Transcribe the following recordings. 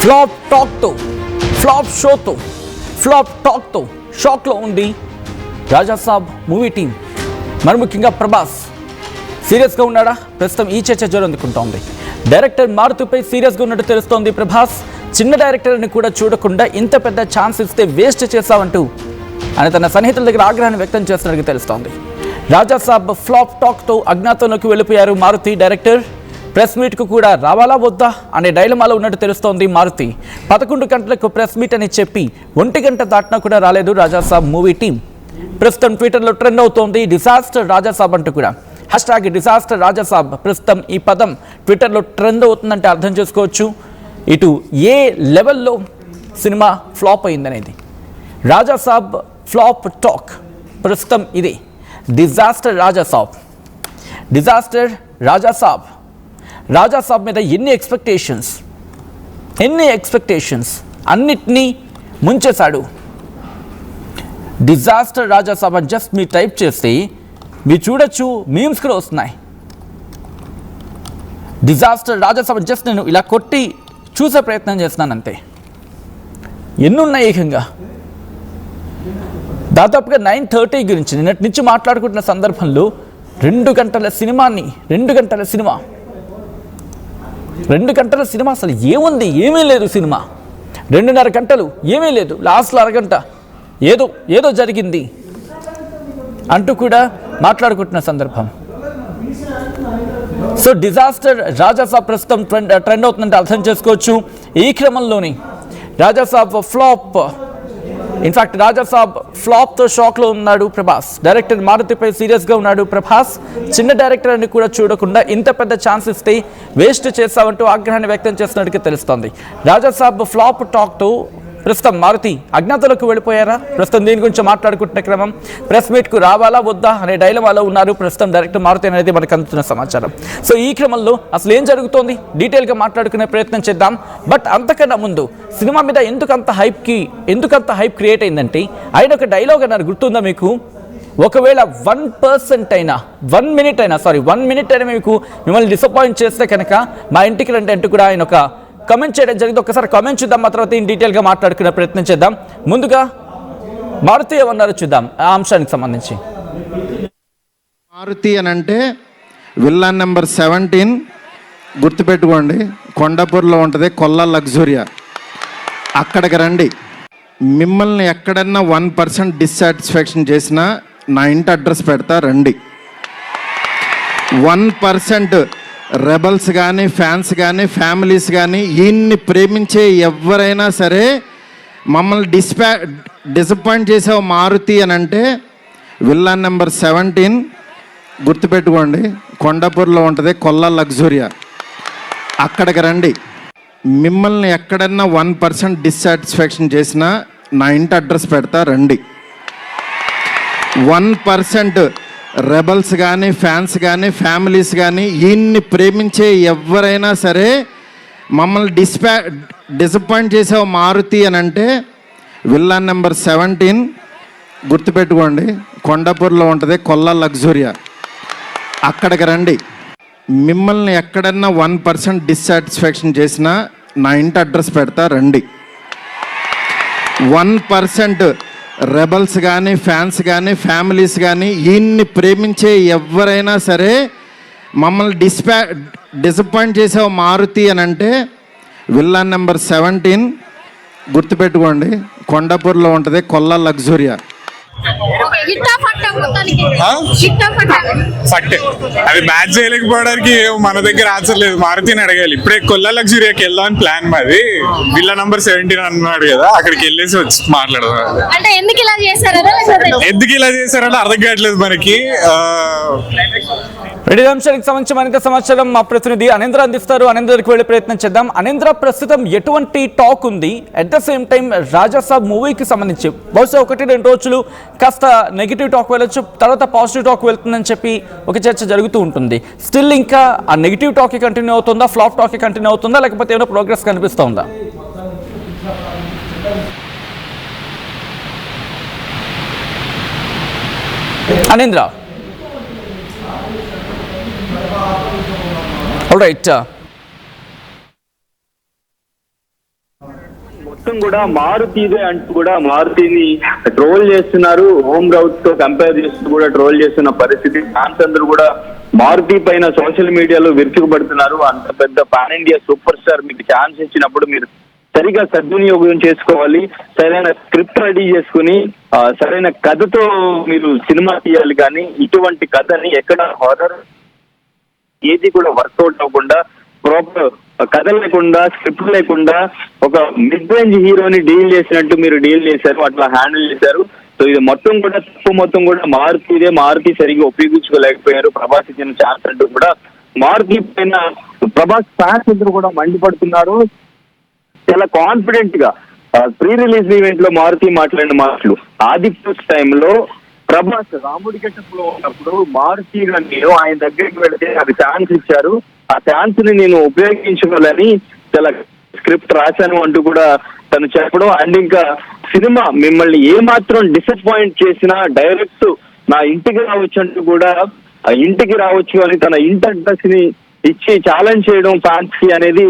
Flop టాక్తో, flop షోతో, flop టాక్తో షాక్లో ఉంది Raja Saab movie team. మరి ముఖ్యంగా ప్రభాస్ సీరియస్గా ఉన్నాడా? ప్రస్తుతం ఈ చర్చ జోరందుకుంటోంది. డైరెక్టర్ మారుతిపై సీరియస్గా ఉన్నట్టు తెలుస్తోంది ప్రభాస్. చిన్న డైరెక్టర్ని కూడా చూడకుండా ఇంత పెద్ద ఛాన్స్ ఇస్తే వేస్ట్ చేశావంటూ ఆయన తన సన్నిహితుల దగ్గర ఆగ్రహాన్ని వ్యక్తం చేస్తున్నట్టు తెలుస్తోంది. రాజాసాబ్ ఫ్లాప్ టాక్తో అజ్ఞాతంలోకి వెళ్ళిపోయారు మారుతి డైరెక్టర్. ప్రెస్ మీట్కు కూడా రావాలా వద్దా అనే డైలమాలో ఉన్నట్టు తెలుస్తోంది మారుతి. 11 గంటలకు ప్రెస్ మీట్ అని చెప్పి 1 గంట దాటినా కూడా రాలేదు రాజాసాబ్ మూవీ టీం. ప్రస్తుతం ట్విట్టర్లో ట్రెండ్ అవుతోంది డిజాస్టర్ రాజాసాబ్ అంటూ కూడా. హ్యాష్ట్యాగ్ డిజాస్టర్ రాజాసాబ్ ప్రస్తుతం ఈ పదం ట్విట్టర్లో ట్రెండ్ అవుతుందంటే అర్థం చేసుకోవచ్చు ఇటు ఏ లెవెల్లో సినిమా ఫ్లాప్ అయిందనేది. రాజాసాబ్ ఫ్లాప్ టాక్ ప్రస్తుతం ఇదే. Disaster Raja Saab, disaster Raja Saab. రాజాసాబ్ మీద ఎన్ని ఎక్స్పెక్టేషన్స్ అన్నిటినీ ముంచేశాడు. డిజాస్టర్ రాజాసాబ్ అని జస్ట్ మీరు టైప్ చేస్తే మీరు చూడొచ్చు, మీమ్స్ కూడా వస్తున్నాయి. డిజాస్టర్ రాజాసాబ్ జస్ట్ నేను ఇలా కొట్టి చూసే ప్రయత్నం చేస్తున్నాను అంతే. ఎన్నున్నాయి ఏకంగా దాదాపుగా 9:30 గురించి నిన్నటి నుంచి మాట్లాడుకుంటున్న సందర్భంలో 2 గంటల సినిమాని 2 గంటల సినిమా అసలు ఏముంది? ఏమీ లేదు సినిమా. 2.5 గంటలు ఏమీ లేదు. లాస్ట్లో అరగంట ఏదో జరిగింది అంటూ కూడా మాట్లాడుకుంటున్న సందర్భం. సో డిజాస్టర్ రాజాసాబ్ ప్రస్తుతం ట్రెండ్ అవుతుందంటే అర్థం చేసుకోవచ్చు. ఈ క్రమంలోని రాజాసాబ్ ఫ్లాప్, ఇన్ఫాక్ట్ రాజాసాబ్ ఫ్లాప్తో షాక్లో ఉన్నాడు ప్రభాస్. డైరెక్టర్ మారుతిపై సీరియస్గా ఉన్నాడు ప్రభాస్. చిన్న డైరెక్టర్ అని కూడా చూడకుండా ఇంత పెద్ద ఛాన్స్ ఇస్తే వేస్ట్ చేస్తామంటూ ఆగ్రహాన్ని వ్యక్తం చేస్తున్నట్టుగా తెలుస్తోంది. రాజాసాబ్ ఫ్లాప్ టాక్తో ప్రస్తుతం మారుతి అజ్ఞాతంలోకి వెళ్ళిపోయారా? ప్రస్తుతం దీని గురించి మాట్లాడుకుంటున్న క్రమం. ప్రెస్ మీట్కు రావాలా వద్దా అనే డైలమాలో ఉన్నారు ప్రస్తుతం డైరెక్టర్ మారుతి అనేది మనకు అందుతున్న సమాచారం. సో ఈ క్రమంలో అసలు ఏం జరుగుతోంది డీటెయిల్గా మాట్లాడుకునే ప్రయత్నం చేద్దాం. బట్ అంతకన్నా ముందు సినిమా మీద ఎందుకంత హైప్ క్రియేట్ అయిందంటే ఆయన ఒక డైలాగ్ అన్నారు, గుర్తుందా మీకు? ఒకవేళ 1% అయినా 1 మినిట్ అయినా మీకు మిమ్మల్ని డిసప్పాయింట్ చేస్తే కనుక మా ఇంటికి రండి అంటూ కూడా ఆయన ఒక కమెంట్ చేయడం జరిగింది. ఒకసారి కమెంట్ చూద్దాం, ఆ తర్వాత డీటెయిల్గా మాట్లాడుకునే ప్రయత్నం చేద్దాం. ముందుగా మారుతి ఏమన్నారో చూద్దాం ఆ అంశానికి సంబంధించి. మారుతి అని అంటే విల్లాన్ నెంబర్ 17 గుర్తుపెట్టుకోండి. కొండాపూర్లో ఉంటుంది కొల్లా లగ్జూరియా. అక్కడికి రండి. మిమ్మల్ని ఎక్కడన్నా 1% డిస్సాటిస్ఫాక్షన్ చేసినా నా ఇంటి అడ్రస్ పెడతా, రండి. 1% రెబల్స్ కానీ ఫ్యాన్స్ కానీ ఫ్యామిలీస్ కానీ ఈయన్ని ప్రేమించే ఎవరైనా సరే మమ్మల్ని డిసప్పాయింట్ చేసే మారుతి అని అంటే విల్లాన్ నెంబర్ 17 గుర్తుపెట్టుకోండి. కొండాపూర్లో ఉంటుంది కొల్లా లగ్జూరియా. అక్కడికి రండి. మిమ్మల్ని ఎక్కడన్నా 1% డిస్సాటిస్ఫాక్షన్ చేసినా నా ఇంటి అడ్రస్ పెడతా, రండి. 1% రెబల్స్ కానీ ఫ్యాన్స్ కానీ ఫ్యామిలీస్ కానీ ఈయన్ని ప్రేమించే ఎవరైనా సరే మమ్మల్ని డిసప్పాయింట్ చేసే మారుతి అని అంటే విల్లాన్ నెంబర్ 17 గుర్తుపెట్టుకోండి. కొండాపూర్లో ఉంటుంది కొల్లా లగ్జూరియా. అక్కడికి రండి. మిమ్మల్ని ఎక్కడన్నా 1% డిస్సాటిస్ఫాక్షన్ చేసినా నా ఇంటి అడ్రస్ పెడతా, రండి. 1% రెబల్స్ కానీ ఫ్యాన్స్ కానీ ఫ్యామిలీస్ కానీ ఈయన్ని ప్రేమించే ఎవరైనా సరే మమ్మల్ని డిసప్పాయింట్ చేసే మారుతి అని అంటే విల్లాన్ నెంబర్ 17 గుర్తుపెట్టుకోండి. కొండాపూర్లో ఉంటుంది కొల్లా లగ్జూరియా. ఫట్ అది మ్యాచ్ చేయలేకపోవడానికి మన దగ్గర ఆన్సర్ లేదు. మారుతిని అడగాలి. ఇప్పుడే కొల్లా లగ్జూరియాకి వెళ్దామని ప్లాన్ మాది. విల్లా నంబర్ 17 అన్నాడు కదా, అక్కడికి వెళ్ళేసి వచ్చి మాట్లాడదాం. ఎందుకు ఇలా చేశారంటే అర్థం కావట్లేదు మనకి. రెడీ అంశానికి సంబంధించి మరింత సమాచారం మా ప్రతినిధి అనీంద్ర అందిస్తారు. అనీంద్రకి వెళ్ళే ప్రయత్నం చేద్దాం. అనీంద్ర, ప్రస్తుతం ఎటువంటి టాక్ ఉంది? At the same time Rajasaab మూవీకి సంబంధించి బహుశా 1-2 రోజులు కాస్త నెగిటివ్ టాక్ వెళ్ళొచ్చు, తర్వాత పాజిటివ్ టాక్ వెళ్తుందని చెప్పి ఒక చర్చ జరుగుతూ ఉంటుంది. స్టిల్ ఇంకా ఆ నెగిటివ్ టాక్ కంటిన్యూ అవుతుందా, ఫ్లాప్ టాక్ కంటిన్యూ అవుతుందా, లేకపోతే ఏమైనా ప్రోగ్రెస్ కనిపిస్తుందా? అనీంద్ర, all right. మొత్తం కూడా మారుతిదే అంటూ కూడా మారుతిని ట్రోల్ చేస్తున్నారు. హోమ్ రౌట్ తో కంపేర్ చేస్తూ కూడా ట్రోల్ చేస్తున్న పరిస్థితి. ఫ్యాన్స్ అందరూ కూడా మారుతి పైన సోషల్ మీడియాలో విరుచుకుపడుతున్నారు. అంత పెద్ద పాన్ ఇండియా సూపర్ స్టార్ మీకు ఛాన్స్ ఇచ్చినప్పుడు మీరు సరిగా సద్వినియోగం చేసుకోవాలి. సరైన స్క్రిప్ట్ రెడీ చేసుకుని సరైన కథతో మీరు సినిమా తీయాలి. కానీ ఇటువంటి కథని ఎక్కడ హారర్ ఏది కూడా వర్కౌట్ అవ్వకుండా, ప్రాపర్ కథ లేకుండా, స్క్రిప్ట్ లేకుండా ఒక మిడ్ రేంజ్ హీరోని డీల్ చేసినట్టు మీరు డీల్ చేశారు, అట్లా హ్యాండిల్ చేశారు. సో ఇది మొత్తం కూడా తప్పు మొత్తం కూడా మారుతి సరిగ్గా ఉపయోగించుకోలేకపోయారు. ప్రభాస్ ఇచ్చిన ఛాన్స్ అంటూ కూడా మారుతి పైన ప్రభాస్ ఫ్యాన్స్ అందరూ కూడా మండిపడుతున్నారు. చాలా కాన్ఫిడెంట్ గా ప్రీ రిలీజ్ ఈవెంట్ లో మారుతి మాట్లాడిన మాటలు, ఆది పురుష్ టైంలో ప్రభాస్ రాముడి గెటప్ లో ఉన్నప్పుడు మారుతి నేను ఆయన దగ్గరికి వెళితే నాకు ఛాన్స్ ఇచ్చారు, ఆ ఛాన్స్ ని నేను ఉపయోగించుకోవాలని చాలా స్క్రిప్ట్ రాశాను అంటూ కూడా తను చెప్పడం. అండ్ ఇంకా సినిమా మిమ్మల్ని ఏ మాత్రం డిసప్పాయింట్ చేసినా డైరెక్ట్ నా ఇంటికి రావచ్చు అంటూ కూడా ఆ ఇంటికి రావచ్చు అని తన ఇంటి అడ్రస్ ని ఇచ్చి ఛాలెంజ్ చేయడం ఫ్యాన్స్ కి అనేది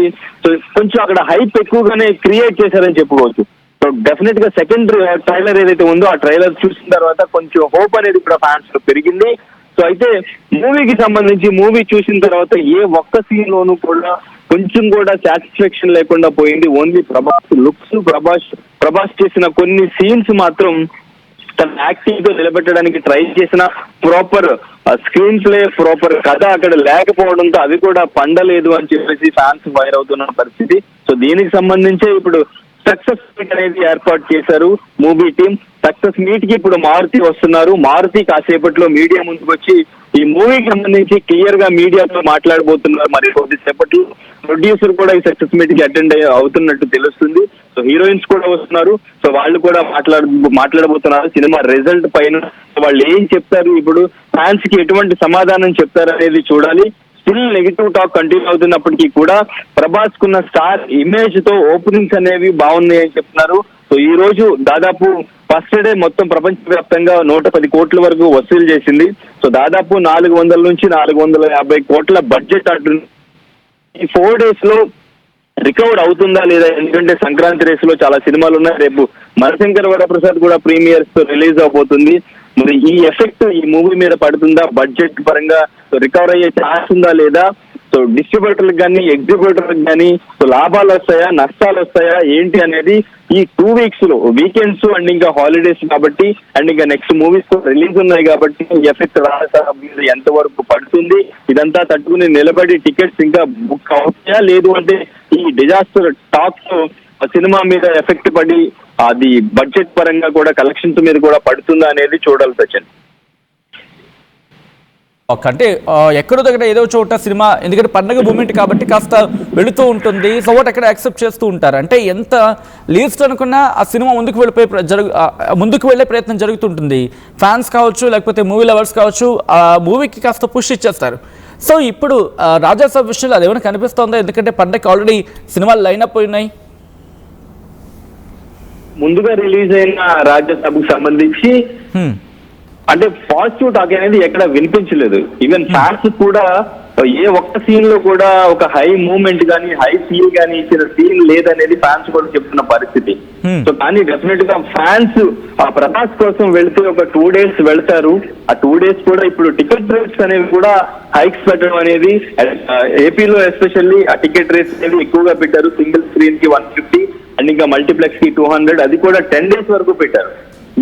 కొంచెం అక్కడ హైప్ ఎక్కువగానే క్రియేట్ చేశారని చెప్పుకోవచ్చు. సో డెఫినెట్ గా సెకండ్ ట్రైలర్ ఏదైతే ఉందో ఆ ట్రైలర్ చూసిన తర్వాత కొంచెం హోప్ అనేది కూడా ఫ్యాన్స్ లో పెరిగింది. సో అయితే మూవీకి సంబంధించి మూవీ చూసిన తర్వాత ఏ ఒక్క సీన్ లోనూ కూడా కొంచెం కూడా సాటిస్ఫాక్షన్ లేకుండా పోయింది. ఓన్లీ ప్రభాస్ లుక్స్, ప్రభాస్ చేసిన కొన్ని సీన్స్ మాత్రం తన యాక్టింగ్ తో నిలబెట్టడానికి ట్రై చేసిన ప్రాపర్ స్క్రీన్ ప్లే, ప్రాపర్ కథ అక్కడ లేకపోవడంతో అవి కూడా పండలేదు అని చెప్పేసి ఫ్యాన్స్ ఫైర్ అవుతున్న పరిస్థితి. సో దీనికి సంబంధించే ఇప్పుడు సక్సెస్ మీట్ అనేది ఏర్పాటు చేశారు మూవీ టీమ్. సక్సెస్ మీట్ కి ఇప్పుడు మారుతి వస్తున్నారు. మారుతి కాసేపట్లో మీడియా ముందుకు వచ్చి ఈ మూవీకి సంబంధించి క్లియర్ గా మీడియాతో మాట్లాడబోతున్నారు. మరి కొద్దిసేపట్లో ప్రొడ్యూసర్ కూడా ఈ సక్సెస్ మీట్ కి అటెండ్ అవుతున్నట్టు తెలుస్తుంది. సో హీరోయిన్స్ కూడా వస్తున్నారు. సో వాళ్ళు కూడా మాట్లాడబోతున్నారు సినిమా రిజల్ట్ పైన. వాళ్ళు ఏం చెప్తారు, ఇప్పుడు ఫ్యాన్స్ కి ఎటువంటి సమాధానం చెప్తారు అనేది చూడాలి. స్టిల్ నెగిటివ్ టాక్ కంటిన్యూ అవుతున్నప్పటికీ కూడా ప్రభాస్ కున్న స్టార్ ఇమేజ్ తో ఓపెనింగ్స్ అనేవి బాగున్నాయని చెప్తున్నారు. సో ఈ రోజు దాదాపు ఫస్ట్ డే మొత్తం ప్రపంచవ్యాప్తంగా 110 కోట్ల వరకు వసూలు చేసింది. సో దాదాపు 400 నుంచి 450 కోట్ల బడ్జెట్ అంటుంది. ఈ 4 days లో రికవర్ అవుతుందా లేదా, ఎందుకంటే సంక్రాంతి రేస్ లో చాలా సినిమాలు ఉన్నాయి. రేపు మనశంకర్ వరప్రసాద్ కూడా ప్రీమియర్స్ రిలీజ్ అవబోతుంది. మరి ఈ ఎఫెక్ట్ ఈ మూవీ మీద పడుతుందా, బడ్జెట్ పరంగా రికవర్ అయ్యే ఛాన్స్ ఉందా లేదా, సో డిస్ట్రిబ్యూటర్లకు కానీ ఎగ్జిబ్యూటర్లకు కానీ సో లాభాలు వస్తాయా, నష్టాలు వస్తాయా ఏంటి అనేది ఈ 2 weeks లో వీకెండ్స్ అండ్ ఇంకా హాలిడేస్ కాబట్టి అండ్ ఇంకా నెక్స్ట్ మూవీస్ రిలీజ్ ఉన్నాయి కాబట్టి ఎఫెక్ట్ మీద ఎంత వరకు పడుతుంది, ఇదంతా తట్టుకుని నిలబడి టికెట్స్ ఇంకా బుక్ అవుతాయా లేదు అంటే ఈ డిజాస్టర్ టాక్స్ సినిమా మీద ఎఫెక్ట్ పడి అది బడ్జెట్ పరంగా కూడా కలెక్షన్స్ మీద కూడా పడుతుందా అనేది చూడాలి సచిన్. అంటే ఎక్కడో దగ్గర ఏదో చోట సినిమా, ఎందుకంటే పండగ మూమెంట్ కాబట్టి కాస్త వెళుతూ ఉంటుంది. సో వాట్ ఎక్కడ యాక్సెప్ట్ చేస్తూ ఉంటారు. అంటే ఎంత లీస్ట్ అనుకున్నా ఆ సినిమా ముందుకు వెళ్ళే ప్రయత్నం జరుగుతుంటుంది. ఫ్యాన్స్ కావచ్చు లేకపోతే మూవీ లవర్స్ కావచ్చు ఆ మూవీకి కాస్త పుష్ ఇచ్చేస్తారు. సో ఇప్పుడు రాజాసాబ్ విషయంలో అదేమైనా కనిపిస్తోందా, ఎందుకంటే పండగకి ఆల్రెడీ సినిమాలు లైనప్ ఉన్నాయి. ముందుగా రిలీజ్ అయిన రాజాసాబ్కు సంబంధించి అంటే పాజిటివ్ టాక్ అనేది ఎక్కడ వినిపించలేదు. ఈవెన్ ఫ్యాన్స్ కూడా ఏ ఒక్క సీన్ లో కూడా ఒక హై మూమెంట్ గానీ హై ఫీల్ గానీ ఇచ్చిన సీన్ లేదనేది ఫ్యాన్స్ కూడా చెప్తున్న పరిస్థితి. సో కానీ డెఫినెట్ గా ఫ్యాన్స్ ఆ ప్రభాస్ కోసం వెళ్తే ఒక 2 days వెళ్తారు. ఆ 2 days కూడా ఇప్పుడు టికెట్ రేట్స్ అనేవి కూడా హైక్స్ పెట్టడం అనేది ఏపీలో ఎస్పెషల్లీ ఆ టికెట్ రేట్స్ అనేవి ఎక్కువగా పెట్టారు. సింగిల్ స్క్రీన్ కి 150 అండ్ ఇంకా మల్టీప్లెక్స్ కి 200, అది కూడా 10 days వరకు పెట్టారు.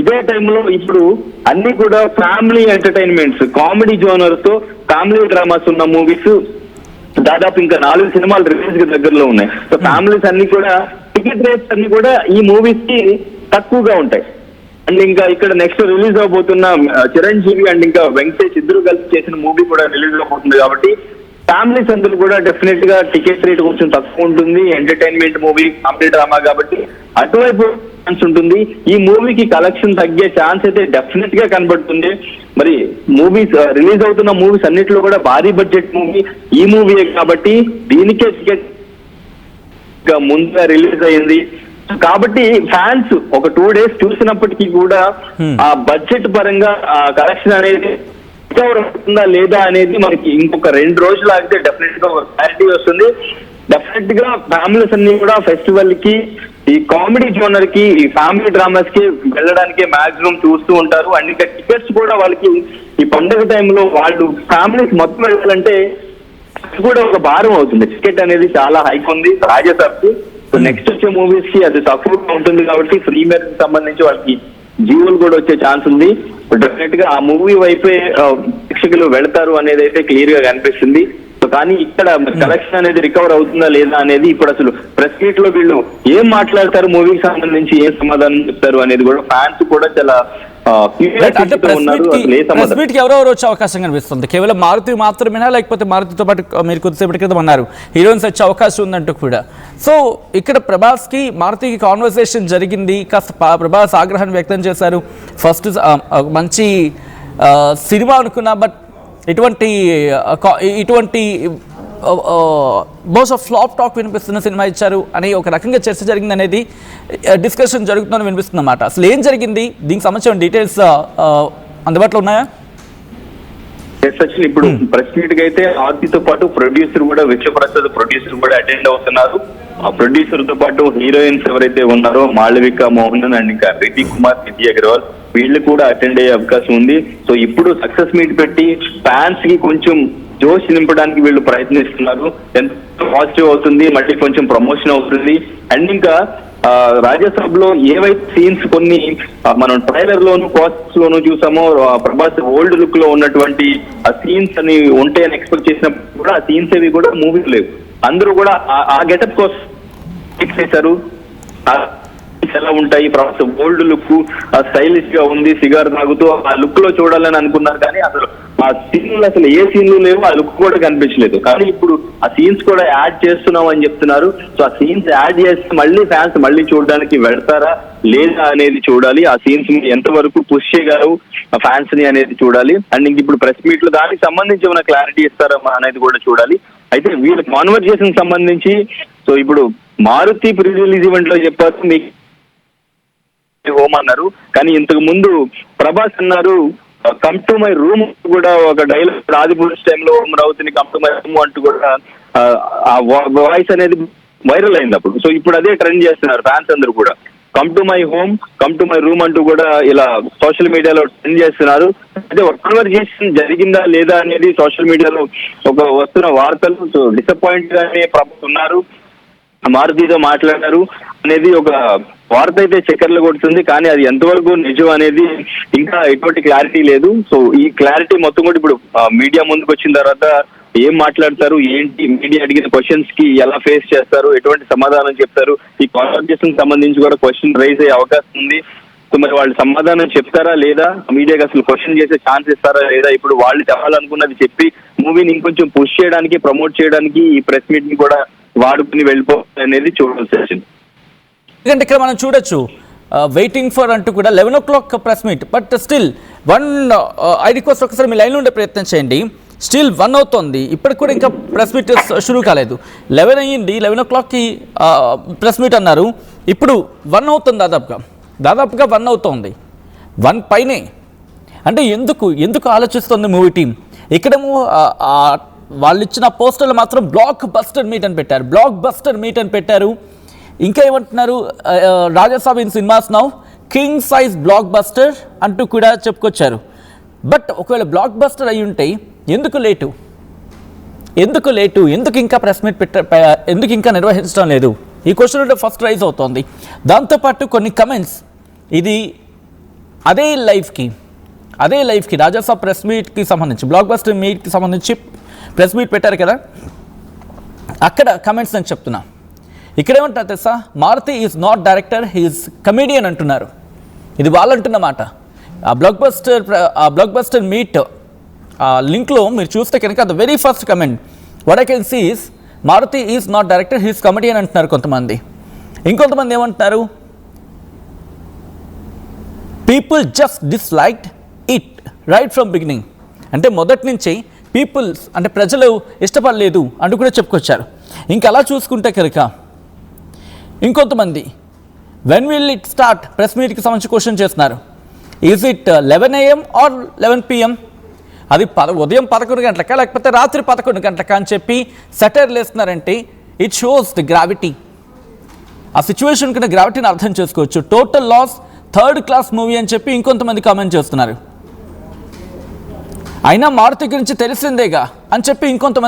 ఇదే టైంలో ఇప్పుడు అన్ని కూడా ఫ్యామిలీ ఎంటర్టైన్మెంట్స్, కామెడీ జోనర్ తో ఫ్యామిలీ డ్రామాస్ ఉన్న మూవీస్ దాదాపు ఇంకా 4 సినిమాలు రిలీజ్ కి దగ్గరలో ఉన్నాయి. సో ఫ్యామిలీస్ అన్ని కూడా టికెట్ రేట్స్ అన్ని కూడా ఈ మూవీస్ కి తక్కువగా ఉంటాయి. అండ్ ఇంకా ఇక్కడ నెక్స్ట్ రిలీజ్ అవబోతున్న చిరంజీవి అండ్ ఇంకా వెంకటేష్ ఇద్దరు కలిసి చేసిన మూవీ కూడా రిలీజ్ అవబోతుంది కాబట్టి ఫ్యామిలీస్ అందరూ కూడా డెఫినెట్ గా టికెట్ రేట్ కొంచెం తక్కువ ఉంటుంది. ఎంటర్టైన్మెంట్ మూవీ, కామెడీ డ్రామా కాబట్టి అటువైపు ఛాన్స్ ఉంటుంది. ఈ మూవీకి కలెక్షన్ తగ్గే ఛాన్స్ అయితే డెఫినెట్ గా కనబడుతుంది. మరి మూవీస్ రిలీజ్ అవుతున్న మూవీస్ అన్నిట్లో కూడా భారీ బడ్జెట్ మూవీ ఈ మూవీయే కాబట్టి దీనికే టికెట్ ముందుగా రిలీజ్ అయింది కాబట్టి ఫ్యాన్స్ ఒక 2 days చూసినప్పటికీ కూడా ఆ బడ్జెట్ పరంగా ఆ కలెక్షన్ అనేది రికవర్ అవుతుందా లేదా అనేది మనకి ఇంకొక 2 రోజులు ఆగితే డెఫినెట్ గా ఒక క్లారిటీ వస్తుంది. డెఫినెట్ గా ఫ్యామిలీస్ అన్ని కూడా ఫెస్టివల్ కి ఈ కామెడీ జోనర్ కి, ఈ ఫ్యామిలీ డ్రామాస్ కి వెళ్ళడానికి మాక్సిమం చూస్తూ ఉంటారు. అండ్ ఇంకా టికెట్స్ కూడా వాళ్ళకి ఈ పండుగ టైంలో వాళ్ళు ఫ్యామిలీస్ మొత్తం వెళ్ళాలంటే కూడా ఒక భారం అవుతుంది. టికెట్ అనేది చాలా హైక్ ఉంది రాజసాబ్కి. సో నెక్స్ట్ వచ్చే మూవీస్ కి అది తక్కువగా ఉంటుంది కాబట్టి ఫ్రీ మ్యారేజ్ సంబంధించి వాళ్ళకి జీవోలు కూడా వచ్చే ఛాన్స్ ఉంది. డెఫినెట్ గా ఆ మూవీ వైపే ప్రేక్షకులు వెళ్తారు అనేది అయితే క్లియర్ గా కనిపిస్తుంది. సో కానీ ఇక్కడ కలెక్షన్ అనేది రికవర్ అవుతుందా లేదా అనేది ఇప్పుడు అసలు ప్రెస్ మీట్ లో వీళ్ళు ఏం మాట్లాడతారు, మూవీకి సంబంధించి ఏం సమాధానం చెప్తారు అనేది కూడా ఫ్యాన్స్ కూడా చాలా ప్రెస్ మీట్ కి ఎవరెవరు వచ్చే అవకాశం కనిపిస్తుంది? కేవలం మారుతి మాత్రమేనా, లేకపోతే మారుతితో పాటు మీరు కొద్దిసేపటి క్రితం అన్నారు హీరోయిన్స్ వచ్చే అవకాశం ఉందంటూ కూడా. సో ఇక్కడ ప్రభాస్ కి మారుతికి కాన్వర్సేషన్ జరిగింది, కాస్త ప్రభాస్ ఆగ్రహాన్ని వ్యక్తం చేశారు. ఫస్ట్ మంచి సినిమా అనుకున్నా, బట్ ఇటువంటి బహుశా ఫ్లాప్ టాక్ వినిపిస్తున్న సినిమా ఇచ్చారు అని ఒక రకంగా చర్చ జరిగింది అనేది డిస్కషన్ జరుగుతుందని వినిపిస్తుంది అన్నమాట. అసలు ఏం జరిగింది, దీనికి సంబంధించిన డీటెయిల్స్ అందుబాటులో ఉన్నాయా? ఇప్పుడు ప్రెస్ మీట్ కి అయితే ఆర్తితో పాటు ప్రొడ్యూసర్ కూడా, విశ్వప్రసాద్ ప్రొడ్యూసర్ కూడా అటెండ్ అవుతున్నారు. ఆ ప్రొడ్యూసర్ తో పాటు హీరోయిన్స్ ఎవరైతే ఉన్నారో మాళవిక మోహన్ అండ్ ఇంకా రితి కుమార్, నిధి అగర్వాల్ వీళ్ళు కూడా అటెండ్ అయ్యే అవకాశం ఉంది. సో ఇప్పుడు సక్సెస్ మీట్ పెట్టి ఫ్యాన్స్ కి కొంచెం జోష్ నింపడానికి వీళ్ళు ప్రయత్నిస్తున్నారు. ఎంత పాజిటివ్ అవుతుంది, మళ్ళీ కొంచెం ప్రమోషన్ అవుతుంది. అండ్ ఇంకా రాజ్యసభ లో ఏవైతే సీన్స్ కొన్ని మనం ట్రైలర్ లోను, పోస్టర్స్ లోను చూసామో, ప్రభాస్ ఓల్డ్ లుక్ లో ఉన్నటువంటి ఆ సీన్స్ అని ఉంటే అని ఎక్స్పెక్ట్ చేసినప్పుడు కూడా ఆ సీన్స్ అవి కూడా మూవీ లేవు. అందరూ కూడా ఆ గెటప్ కోసం ఫిక్స్ చేశారు. ఎలా ఉంటాయి, ప్రభాస్ ఓల్డ్ లుక్ స్టైలిష్ గా ఉంది, సిగార్ తాగుతూ ఆ లుక్ లో చూడాలని అనుకున్నారు. కానీ అసలు ఆ సీన్లు అసలు ఏ సీన్లు లేవు, ఆ లుక్ కూడా కనిపించలేదు. కానీ ఇప్పుడు ఆ సీన్స్ కూడా యాడ్ చేస్తున్నాం అని చెప్తున్నారు. సో ఆ సీన్స్ యాడ్ చేస్తే మళ్ళీ ఫ్యాన్స్ మళ్ళీ చూడడానికి వెళ్తారా లేదా అనేది చూడాలి. ఆ సీన్స్ ఎంతవరకు పుష్ చేయగలవు ఫ్యాన్స్ ని అనేది చూడాలి. అండ్ ఇంక ఇప్పుడు ప్రెస్ మీట్ లో దానికి సంబంధించి ఏమైనా క్లారిటీ ఇస్తారా అనేది కూడా చూడాలి. అయితే వీళ్ళ కాన్వర్జేషన్ సంబంధించి సో ఇప్పుడు మారుతి ప్రీ రిలీజ్ ఈవెంట్ లో చెప్పారు మీకు హోమ్ అన్నారు, కానీ ఇంతకు ముందు ప్రభాస్ అన్నారు కమ్ టు మై రూమ్ కూడా ఒక డైలాగ్ ఆదిపురుష్ టైంలో ఓం రావుతిని కమ్ టు మై రూమ్ అంటూ కూడా ఆ వాయిస్ అనేది వైరల్ అయింది అప్పుడు. సో ఇప్పుడు అదే ట్రెండ్ చేస్తున్నారు ఫ్యాన్స్ అందరూ కూడా, come to my home, come to my room అంటూ కూడా ఇలా సోషల్ మీడియాలో ట్రెండ్ చేస్తున్నారు. అయితే ఒక కన్వర్జేషన్ జరిగిందా లేదా అనేది సోషల్ మీడియాలో ఒక వస్తున్న వార్తలు. సో డిసప్పాయింట్ గానే ప్రభాస్ ఉన్నారు, మారుతితో మాట్లాడారు అనేది ఒక వార్త అయితే చక్కర్లు కొడుతుంది. కానీ అది ఎంతవరకు నిజం అనేది ఇంకా ఎటువంటి క్లారిటీ లేదు. సో ఈ క్లారిటీ మొత్తం కూడా ఇప్పుడు మీడియా ముందుకు వచ్చిన తర్వాత ఏం మాట్లాడతారు, ఏంటి, మీడియా అడిగిన క్వశ్చన్స్ కి ఎలా ఫేస్ చేస్తారు, ఎటువంటి సమాధానం చెప్తారు, ఈ కాన్వర్జేషన్ సంబంధించి కూడా క్వశ్చన్ రైజ్ అయ్యే అవకాశం ఉంది. సో మరి వాళ్ళు సమాధానం చెప్తారా లేదా, మీడియాకి అసలు క్వశ్చన్ చేసే ఛాన్స్ ఇస్తారా లేదా, ఇప్పుడు వాళ్ళు చెప్పాలనుకున్నది చెప్పి మూవీని ఇంకొంచెం పుష్ చేయడానికి, ప్రమోట్ చేయడానికి ఈ ప్రెస్ మీట్ ని కూడా వాడుకుని వెళ్ళిపోవాలి అనేది చూడాల్సి వచ్చింది. ఎందుకంటే ఇక్కడ మనం చూడొచ్చు వెయిటింగ్ ఫర్ అంటూ కూడా 11 o'clock press meet, but still 1 I request ఒకసారి మీ లైన్లో ఉండే ప్రయత్నం చేయండి. స్టిల్ 1 అవుతుంది, ఇప్పటికి కూడా ఇంకా ప్రెస్ మీట్ షురూ కాలేదు. 11 అయ్యింది, 11 o'clockకి ప్రెస్ మీట్ అన్నారు, ఇప్పుడు 1 అవుతుంది, దాదాపుగా 1 అవుతుంది, 1 పైనే. అంటే ఎందుకు ఆలోచిస్తుంది మూవీ టీం? ఇక్కడేమో వాళ్ళు ఇచ్చిన పోస్టర్లు మాత్రం బ్లాక్ బస్టర్ మీట్ అని పెట్టారు. ఇంకా ఏమంటున్నారు, Raja Saab in cinemas now king size block buster అంటూ కూడా చెప్పుకొచ్చారు. బట్ ఒకవేళ బ్లాక్ బస్టర్ అయి ఉంటే ఎందుకు లేటు, ఎందుకు ఇంకా ప్రెస్ మీట్ ఎందుకు ఇంకా నిర్వహించడం లేదు? ఈ క్వశ్చన్ ఫస్ట్ రైజ్ అవుతోంది. దాంతోపాటు కొన్ని కమెంట్స్, ఇది అదే లైవ్కి రాజసాబ్ ప్రెస్ మీట్కి సంబంధించి, బ్లాక్ బస్టర్ మీట్కి సంబంధించి ప్రెస్ మీట్ పెట్టారు కదా, అక్కడ కమెంట్స్ నేను చెప్తున్నా. ఇక్కడ ఏమంటారు తెలుసా, Maruthi is not director, he is comedian అంటున్నారు. ఇది వాళ్ళు అంటున్న మాట. ఆ బ్లాక్ బస్టర్ మీట్ లింక్లో మీరు చూస్తే కనుక the very first comment what I can see is Maruthi is not director, he is comedian అంటున్నారు కొంతమంది. ఇంకొంతమంది ఏమంటున్నారు, people just disliked it right from beginning. అంటే మొదటి నుంచి పీపుల్స్ అంటే ప్రజలు ఇష్టపడలేదు అంటూ కూడా చెప్పుకొచ్చారు. ఇంకా అలా చూసుకుంటే కనుక ఇంకొంతమంది when will it start press మీట్కి సంబంధించి క్వశ్చన్ చేస్తున్నారు. Is it 11 AM or 11 PM? అది ఉదయం 11 గంటలకా లేకపోతే రాత్రి 11 గంటలకా అని చెప్పి సెటైర్లు వేస్తున్నారంటే ఇట్ షోస్ ది గ్రావిటీ. ఆ సిచ్యువేషన్ కింద గ్రావిటీని అర్థం చేసుకోవచ్చు. Total loss, third class movie అని చెప్పి ఇంకొంతమంది కామెంట్ చేస్తున్నారు. అయినా మారుతి గురించి తెలిసిందేగా అని చెప్పి ఇంకొంతమంది